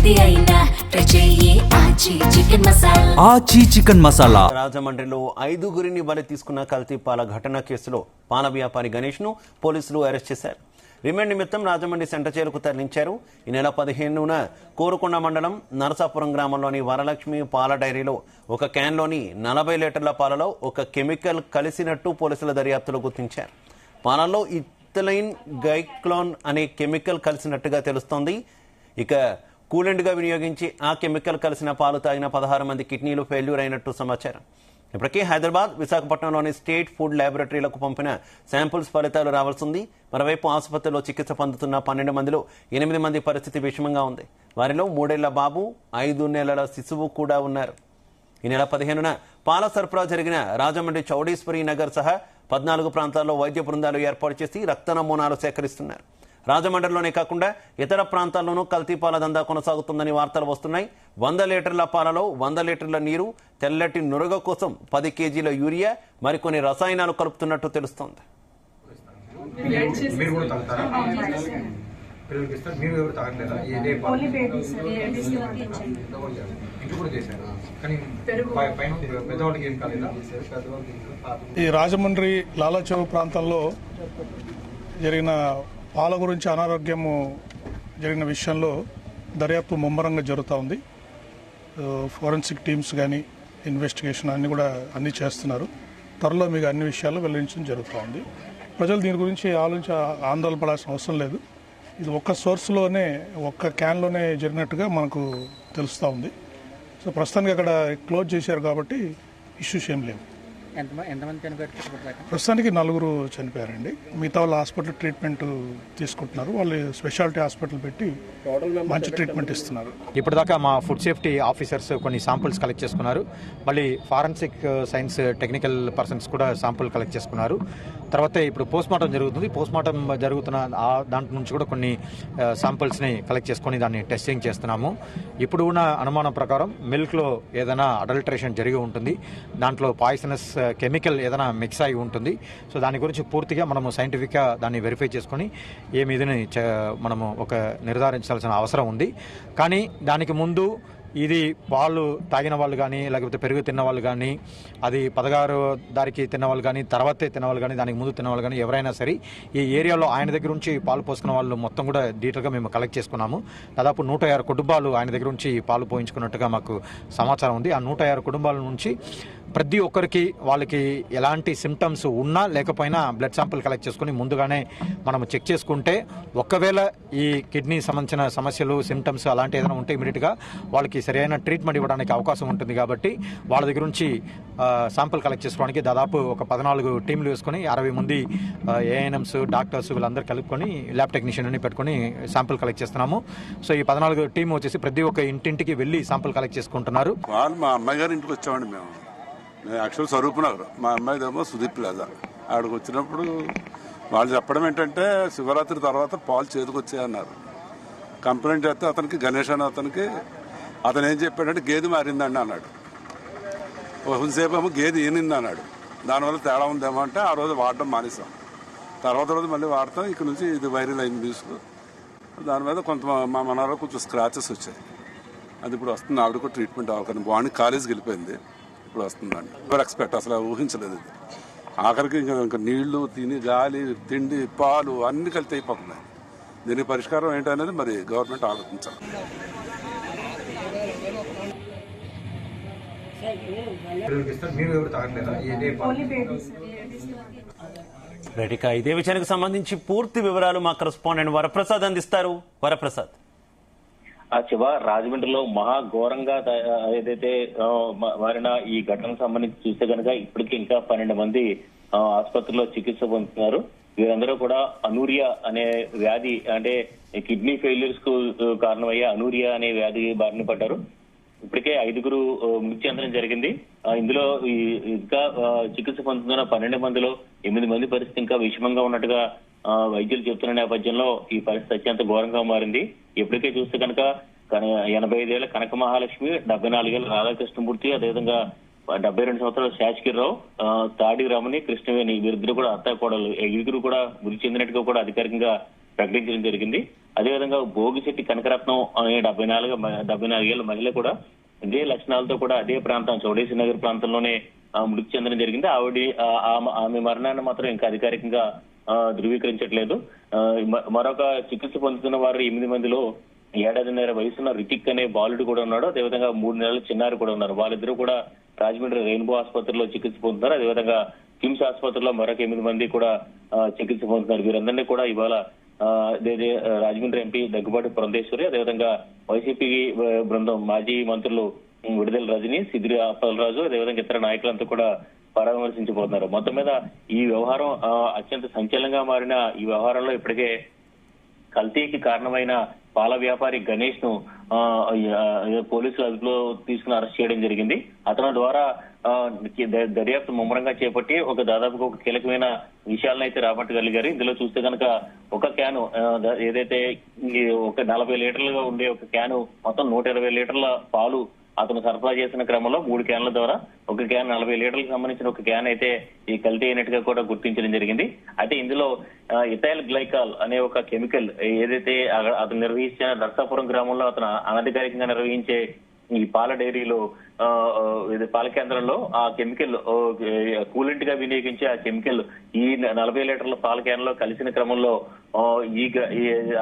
ఏది అయినా ట్రై చెయ్యి ఆచి చికెన్ మసాలా. ఆచి చికెన్ మసాలా. రాజమండ్రిలో 5గురిని బలి తీసుకున్న కల్తీ పాల ఘటన కేసులో పాల వ్యాపారి గణేష్ ను పోలీసులు అరెస్ట్ చేశారు. రిమాండ్ నిమిత్తం రాజమండ్రి సెంటర్ జైలుకు తరలించారు. ఈ నెల 15న కోరుకొండ మండలం నరసాపురం గ్రామంలోని వరలక్ష్మి పాల డైరీలో ఒక క్యాన్లోని 40 లీటర్ల పాలలో ఒక కెమికల్ కలిసినట్టు పోలీసుల దర్యాప్తులో గుర్తించారు. పాలలో ఇథిలైన్ గైక్లోన్ అనే కెమికల్ కలిసినట్టుగా తెలుస్తోంది. ఇక కూలెంట్గా వినియోగించి ఆ కెమికల్ కలిసిన పాలు తాగిన 16 మంది కిడ్నీలు ఫెయిల్యూర్ అయినట్టు సమాచారం. ఇప్పటికే హైదరాబాద్, విశాఖపట్నంలోని స్టేట్ ఫుడ్ ల్యాబొరేటరీలకు పంపిన శాంపుల్స్ ఫలితాలు రావాల్సింది. మరోవైపు ఆసుపత్రిలో చికిత్స పొందుతున్న 12 మందిలో 8 మంది పరిస్థితి విషమంగా ఉంది. వారిలో 3 ఏళ్ల బాబు, 5 నెలల శిశువు కూడా ఉన్నారు. ఈ నెల 15న పాల సరఫరా జరిగిన రాజమండ్రి చౌడేశ్వరి నగర్ సహా 14 ప్రాంతాల్లో వైద్య బృందాలు ఏర్పాటు చేసి రక్త నమూనాలు సేకరిస్తున్నారు. రాజమండ్రిలోనే కాకుండా ఇతర ప్రాంతాల్లోనూ కల్తీ పాల దందా కొనసాగుతుందని వార్తలు వస్తున్నాయి. 100 లీటర్ల పాలలో 100 లీటర్ల నీరు, తెల్లటి నురగ కోసం 10 కేజీల యూరియా, మరికొన్ని రసాయనాలు కలుపుతున్నట్టు తెలుస్తోంది. ఈ రాజమండ్రి లాలాచౌ ప్రాంతంలో జరిగిన పాల గురించి అనారోగ్యము జరిగిన విషయంలో దర్యాప్తు ముమ్మరంగా జరుగుతూ ఉంది. ఫోరెన్సిక్ టీమ్స్ కానీ ఇన్వెస్టిగేషన్ అన్ని చేస్తున్నారు. త్వరలో మీకు అన్ని విషయాలు వెల్లడించడం జరుగుతూ ఉంది. ప్రజలు దీని గురించి ఆందోళన పడాల్సిన అవసరం లేదు. ఇది ఒక్క సోర్స్లోనే, ఒక్క క్యాన్లోనే జరిగినట్టుగా మనకు తెలుస్తూ ఉంది. సో ప్రస్తుతానికి అక్కడ క్లోజ్ చేశారు కాబట్టి ఇష్యూస్ ఏం లేవు. ప్రస్తుతానికి 4 చనిపోయారండి. మిగతా వాళ్ళు హాస్పిటల్ ట్రీట్మెంట్ తీసుకుంటున్నారు. వాళ్ళు స్పెషాలిటీ హాస్పిటల్ పెట్టి మంచి ట్రీట్మెంట్ ఇస్తున్నారు. ఇప్పటిదాకా మా ఫుడ్ సేఫ్టీ ఆఫీసర్స్ కొన్ని శాంపుల్స్ కలెక్ట్ చేసుకున్నారు. మళ్ళీ ఫారెన్సిక్ సైన్స్ టెక్నికల్ పర్సన్స్ కూడా శాంపుల్ కలెక్ట్ చేసుకున్నారు. తర్వాత ఇప్పుడు పోస్ట్మార్టం జరుగుతుంది. పోస్ట్మార్టం జరుగుతున్న దాంట్ నుంచి కూడా కొన్ని శాంపుల్స్ని కలెక్ట్ చేసుకొని దాన్ని టెస్టింగ్ చేస్తున్నాము. ఇప్పుడు ఉన్న అనుమానం ప్రకారం మిల్క్లో ఏదైనా అడల్టరేషన్ జరిగి ఉంటుంది. దాంట్లో పాయిజనస్ కెమికల్ ఏదైనా మిక్స్ అయి ఉంటుంది. సో దాని గురించి పూర్తిగా మనము సైంటిఫిక్గా దాన్ని వెరిఫై చేసుకొని ఏమిదిని మనము ఒక నిర్ధారించాల్సిన అవసరం ఉంది. కానీ దానికి ముందు ఇది పాలు తాగిన వాళ్ళు కానీ, లేకపోతే పెరుగు తిన్న వాళ్ళు కానీ, అది 16 దారికి తిన్నవాళ్ళు కానీ, తర్వాతే తిన్నవాళ్ళు కానీ, దానికి ముందు తిన్నవాళ్ళు కానీ, ఎవరైనా సరే ఈ ఏరియాలో ఆయన దగ్గర నుంచి పాలు పోసుకున్న వాళ్ళు మొత్తం కూడా డీటెయిల్గా మేము కలెక్ట్ చేసుకున్నాము. దాదాపు 106 కుటుంబాలు ఆయన దగ్గర నుంచి పాలు పోయించుకున్నట్టుగా మాకు సమాచారం ఉంది. ఆ 106 కుటుంబాల నుంచి ప్రతి ఒక్కరికి వాళ్ళకి ఎలాంటి సిమ్టమ్స్ ఉన్నా లేకపోయినా బ్లడ్ శాంపుల్ కలెక్ట్ చేసుకుని ముందుగానే మనం చెక్ చేసుకుంటే, ఒకవేళ ఈ కిడ్నీ సంబంధించిన సమస్యలు, సిమ్టమ్స్ అలాంటి ఏదైనా ఉంటే ఇమీడియట్గా వాళ్ళకి సరైన ట్రీట్మెంట్ ఇవ్వడానికి అవకాశం ఉంటుంది. కాబట్టి వాళ్ళ దగ్గర నుంచి శాంపుల్ కలెక్ట్ చేసుకోవడానికి దాదాపు ఒక 14 టీంలు వేసుకొని 60 మంది ఏఎన్ఎంస్, డాక్టర్స్ వీళ్ళందరూ కలుపుకొని ల్యాబ్ టెక్నీషియన్ అని పెట్టుకొని శాంపుల్ కలెక్ట్ చేస్తున్నాము. సో ఈ 14 టీం వచ్చేసి ప్రతి ఒక్క ఇంటింటికి వెళ్ళి శాంపుల్ కలెక్ట్ చేసుకుంటున్నారు. మా అమ్మాయి గారి ఇంటికి వచ్చామండి మేము. యాక్చువల్ స్వరూప్ నగర్, మా అమ్మాయిదేమో సుదీప్ ప్లాజా. ఆడికి వచ్చినప్పుడు వాళ్ళు చెప్పడం ఏంటంటే శివరాత్రి తర్వాత పాలు చేతికొచ్చాయన్నారు. కంప్లైంట్ చేస్తే అతనికి, గణేష్ అనే అతను ఏం చెప్పాడంటే గేదె మారిందండి అన్నాడు. కొంతసేపు ఏమో గేదె ఈనింది అన్నాడు. దానివల్ల తేడా ఉందేమో అంటే ఆ రోజు వాడడం మానేసాం. తర్వాత రోజు మళ్ళీ వాడతాం. ఇక్కడ నుంచి ఇది వైరల్ అయింది న్యూస్లో. దాని మీద మా మనలో కొంచెం స్క్రాచెస్ వచ్చాయి. అది ఇప్పుడు వస్తుంది. ఆవిడ కూడా ట్రీట్మెంట్ అవ్వకండి. బాగుంది, కాలేజీకి వెళ్ళిపోయింది. ఇప్పుడు వస్తుందండి. ఎవరు ఎక్స్పెక్ట్ అసలు ఊహించలేదు ఇది. ఆఖరికి ఇంకా నీళ్లు, గాలి, తిండి, పాలు అన్ని కలిసి అయిపోతున్నాయి. దీనికి పరిష్కారం ఏంటనేది మరి గవర్నమెంట్ ఆలోచించాలి. రైట్, ఇదే విషయానికి సంబంధించి పూర్తి వివరాలు మా కరెస్పాండెంట్ వరప్రసాద్ అందిస్తారు. వరప్రసాద్. శివ, రాజమండ్రిలో మహా ఘోరంగా ఏదైతే మారిన ఈ ఘటనకు సంబంధించి చూస్తే కనుక ఇప్పటికీ ఇంకా 12 మంది ఆసుపత్రిలో చికిత్స పొందుతున్నారు. వీరందరూ కూడా అనూరియా అనే వ్యాధి, అంటే కిడ్నీ ఫెయిల్యూర్స్ కు కారణమయ్యే అనూరియా అనే వ్యాధి బారిన పడ్డారు. ఇప్పటికే 5గురు మృతి చెందడం జరిగింది. ఇందులో ఇంకా చికిత్స పొందుతున్న 12 మందిలో 8 మంది పరిస్థితి ఇంకా విషమంగా ఉన్నట్టుగా వైద్యులు చెబుతున్న నేపథ్యంలో ఈ పరిస్థితి అత్యంత ఘోరంగా మారింది. ఇప్పటికే చూస్తే కనుక 85 ఏళ్ల కనక మహాలక్ష్మి, 74 ఏళ్ల రాధాకృష్ణమూర్తి, అదేవిధంగా 72 సంవత్సరాల శాశ్కిర్రావు, తాడి రమణి, కృష్ణవేణి వీరిద్దరు కూడా అత్తా కోడలు. 5గురు కూడా మృతి చెందినట్టుగా కూడా అధికారికంగా ప్రకటించడం జరిగింది. అదేవిధంగా భోగిశెట్టి కనకరత్నం అనే 74 మహిళ కూడా ఇదే లక్షణాలతో కూడా అదే ప్రాంతం చౌడేశ్వరి నగర్ ప్రాంతంలోనే మృతి చెందడం జరిగింది. ఆమె మరణాన్ని మాత్రం ఇంకా అధికారికంగా ధృవీకరించట్లేదు. మరొక చికిత్స పొందుతున్న వారు 8 మందిలో 7.5 వయసున్న రితిక్ అనే బాలుడు కూడా ఉన్నాడు. అదేవిధంగా 3 నెలల చిన్నారి కూడా ఉన్నారు. వాళ్ళిద్దరూ కూడా రాజమండ్రి రెయిన్బో ఆసుపత్రిలో చికిత్స పొందుతున్నారు. అదేవిధంగా కిమ్స్ ఆసుపత్రిలో మరొక 8 మంది కూడా చికిత్స పొందుతున్నారు. వీరందరినీ కూడా ఇవాళ రాజమండ్రి ఎంపీ దగ్గుబాటి పురంధేశ్వరి, అదేవిధంగా వైసీపీ బృందం మాజీ మంత్రులు విడుదల రజని, సిద్దిరి అప్పలరాజు, అదేవిధంగా ఇతర నాయకులంతా కూడా పరామర్శించబోతున్నారు. మొత్తం మీద ఈ వ్యవహారం అత్యంత సంచలనంగా మారిన ఈ వ్యవహారంలో ఇప్పటికే కల్తీకి కారణమైన పాల వ్యాపారి గణేష్ ను పోలీసులు అదుపులో తీసుకుని అరెస్ట్ చేయడం జరిగింది. అతని ద్వారా దర్యాప్తు ముమ్మరంగా చేపట్టి దాదాపుగా ఒక కీలకమైన విషయాలను అయితే రాబట్టగలిగారు. ఇందులో చూస్తే కనుక ఒక క్యాను ఏదైతే ఒక 40 లీటర్లుగా ఉండే ఒక క్యాను మొత్తం 120 లీటర్ల పాలు అతను సరఫరా చేసిన క్రమంలో 3 క్యాన్ల ద్వారా ఒక క్యాన్ 40 లీటర్లకు సంబంధించిన ఒక క్యాన్ అయితే ఈ కల్తీ అయినట్టుగా కూడా గుర్తించడం జరిగింది. అయితే ఇందులో ఇథైల్ గ్లైకాల్ అనే ఒక కెమికల్ ఏదైతే అతను నిర్వహించిన నర్సాపురం గ్రామంలో అతను అనధికారికంగా నిర్వహించే ఈ పాల డైరీలో పాల కేంద్రంలో ఆ కెమికల్ కూలెంట్ గా వినియోగించి ఆ కెమికల్ ఈ 40 లీటర్ల పాల క్యాన్ లో కలిసిన క్రమంలో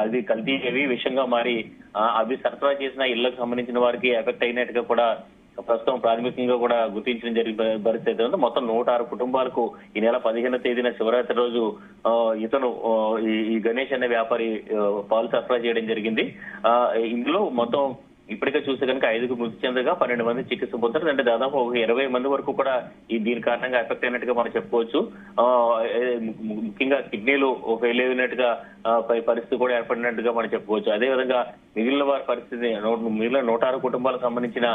అది కల్తీ విషయంగా మారి అవి సరఫరా చేసిన ఇళ్లకు సంబంధించిన వారికి ఎఫెక్ట్ అయినట్టుగా కూడా ప్రస్తుతం ప్రాథమికంగా కూడా గుర్తించడం జరిగిన పరిస్థితి ఉంది. మొత్తం 106 కుటుంబాలకు ఈ నెల 15వ తేదీన శివరాత్రి రోజు ఇతను ఈ గణేష్ అనే వ్యాపారి పాలు సరఫరా చేయడం జరిగింది. ఇందులో మొత్తం ఇప్పటికే చూస్తే కనుక 5 మృతి చెందగా 12 మంది చికిత్స పొందుతారు. అంటే దాదాపు ఒక 20 మంది వరకు కూడా దీని కారణంగా ఎఫెక్ట్ అయినట్టుగా మనం చెప్పుకోవచ్చు. ముఖ్యంగా కిడ్నీలు ఫెయిల్ అయినట్టుగా పరిస్థితి కూడా ఏర్పడినట్టుగా మనం చెప్పుకోవచ్చు. అదేవిధంగా మిగిలిన వారి పరిస్థితి మిగిలిన 106 కుటుంబాలకు సంబంధించిన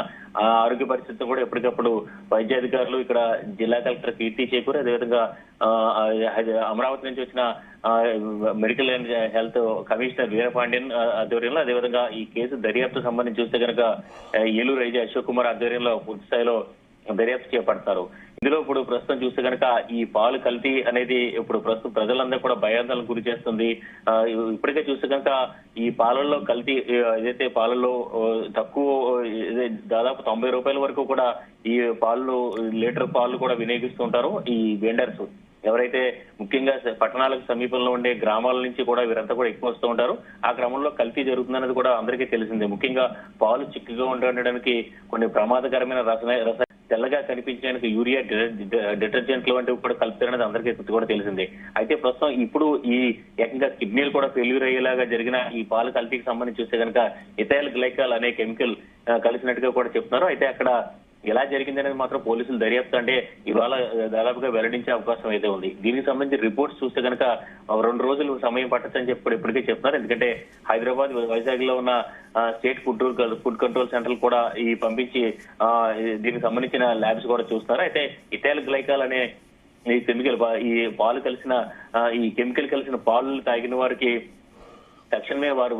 ఆరోగ్య పరిస్థితిని కూడా ఎప్పటికప్పుడు వైద్యాధికారులు ఇక్కడ జిల్లా కలెక్టర్ కీర్తి చేకూరి, అదేవిధంగా అమరావతి నుంచి వచ్చిన medical and health commissioner Veerapandian ఆధ్వర్యంలో, అదేవిధంగా ఈ కేసు దర్యాప్తు సంబంధించి చూస్తే కనుక ఏలూరు ఐజీ అశోక్ కుమార్ ఆధ్వర్యంలో పూర్తి స్థాయిలో దర్యాప్తు చేపడతారు. ఇందులో ఇప్పుడు ప్రస్తుతం చూస్తే కనుక ఈ పాలు కల్తీ అనేది ఇప్పుడు ప్రస్తుతం ప్రజలందరూ కూడా భయాందోళనకు గురి చేస్తుంది. ఇప్పటికే చూస్తే కనుక ఈ పాలల్లో కల్తీ ఏదైతే పాలల్లో తక్కువ దాదాపు 90 రూపాయల వరకు కూడా ఈ పాలు లీటర్ పాలు కూడా వినియోగిస్తూ ఉంటారు ఈ వెండర్స్. ఎవరైతే ముఖ్యంగా పట్టణాలకు సమీపంలో ఉండే గ్రామాల నుంచి కూడా వీరంతా కూడా ఎక్కువ వస్తూ ఉంటారు. ఆ క్రమంలో కల్తీ జరుగుతుందన్నది కూడా అందరికీ తెలిసిందే. ముఖ్యంగా పాలు చిక్కగా ఉండడానికి కొన్ని ప్రమాదకరమైన తెల్లగా కనిపించడానికి యూరియా డిటర్జెంట్లు వంటివి కూడా కలుపుతారనేది అందరికీ కూడా తెలిసిందే. అయితే ప్రస్తుతం ఇప్పుడు ఈ ఏకంగా కిడ్నీలు కూడా ఫెయిల్యూర్ అయ్యేలాగా జరిగిన ఈ పాల కల్తీకి సంబంధించి చూస్తే కనుక ఇథైల్ గ్లైకాల్ అనే కెమికల్ కలిసినట్టుగా కూడా చెప్తున్నారు. అయితే అక్కడ ఎలా జరిగింది అనేది మాత్రం పోలీసులు దర్యాప్తు అంటే ఇవాళ దాదాపుగా వెల్లడించే అవకాశం అయితే ఉంది. దీనికి సంబంధించి రిపోర్ట్స్ చూస్తే కనుక 2 రోజులు సమయం పట్టచ్చని చెప్పి ఇప్పటికే చెప్తున్నారు. ఎందుకంటే హైదరాబాద్, వైజాగ్ లో ఉన్న స్టేట్ ఫుడ్ కంట్రోల్ సెంటర్ కూడా ఈ పంపించి దీనికి సంబంధించిన ల్యాబ్స్ కూడా చూస్తున్నారు. అయితే ఇథైల్ గ్లైకాల్ అనే ఈ కెమికల్ ఈ పాలు కలిసిన ఈ కెమికల్ కలిసిన పాలు తాగిన వారికి తక్షణమే వారు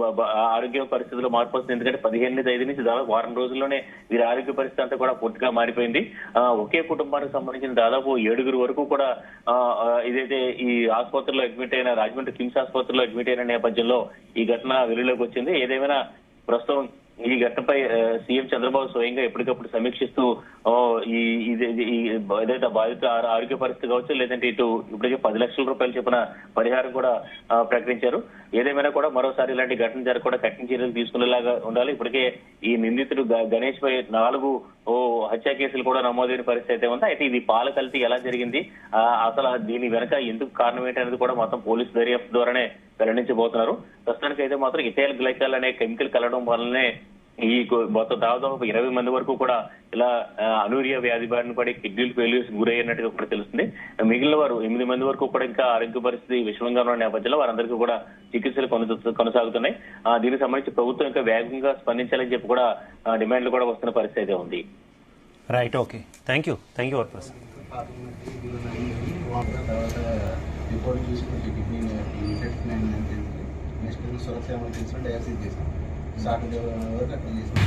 ఆరోగ్య పరిస్థితుల్లో మార్పు వస్తుంది. ఎందుకంటే 15 తేదీ నుంచి దాదాపు వారం రోజుల్లోనే వీరి ఆరోగ్య పరిస్థితి అంతా కూడా పూర్తిగా మారిపోయింది. ఒకే కుటుంబానికి సంబంధించిన దాదాపు 7 వరకు కూడా ఇదైతే ఈ ఆసుపత్రిలో అడ్మిట్ అయిన రాజమండ్రి కిమ్స్ ఆసుపత్రిలో అడ్మిట్ అయిన నేపథ్యంలో ఈ ఘటన వెలుగులోకి వచ్చింది. ఏదేమైనా ప్రస్తుతం ఈ ఘటనపై సీఎం చంద్రబాబు స్వయంగా ఎప్పటికప్పుడు సమీక్షిస్తూ ఏదైతే బాధిత ఆరోగ్య పరిస్థితి కావచ్చు, లేదంటే ఇటు ఇప్పటికే 10 లక్షల రూపాయలు చొప్పున పరిహారం కూడా ప్రకటించారు. ఏదేమైనా కూడా మరోసారి ఇలాంటి ఘటన జరగకుండా కఠిన చర్యలు తీసుకునేలాగా ఉండాలి. ఇప్పటికే ఈ నిందితుడు గణేష్ పై 4 హత్యా కేసులు కూడా నమోదైన పరిస్థితి అయితే ఉంది. అయితే ఇది పాల కల్తీ ఎలా జరిగింది, అసలు దీని వెనక ఎందుకు కారణం ఏంటనేది కూడా మొత్తం పోలీసు దర్యాప్తు ద్వారానే వెల్లడించబోతున్నారు. ప్రస్తుతానికి అయితే మాత్రం ఇథైల్ గ్లైకాల్ అనే కెమికల్ కలవడం వల్లనే ఈ మొత్తం దాదాపు 20 మంది వరకు కూడా ఇలా అనూరియా వ్యాధి బారిన పడి కిడ్నీలు ఫెయిల్యూర్స్ గురయ్యినట్టుగా కూడా తెలుస్తుంది. మిగిలిన వారు 8 మంది వరకు కూడా ఇంకా ఆరోగ్య పరిస్థితి విషమంగా ఉన్న నేపథ్యంలో వారందరికీ కూడా చికిత్సలు కొనసాగుతున్నాయి. దీనికి సంబంధించి ప్రభుత్వం ఇంకా వేగంగా స్పందించాలని చెప్పి కూడా డిమాండ్లు కూడా వస్తున్న పరిస్థితి అయితే ఉంది. రైట్, ఓకే, థ్యాంక్ యూ వర్పర్స్. రిపోర్ట్ చూసుకుంటే కిడ్నీ ఇన్ఫెక్షన్ అయిందని నెక్స్ట్ సురక్ష ఎమర్జెన్సీలో డయాలసిస్ చేసాం. సాటర్డే వరకు అట్లా చేసాం.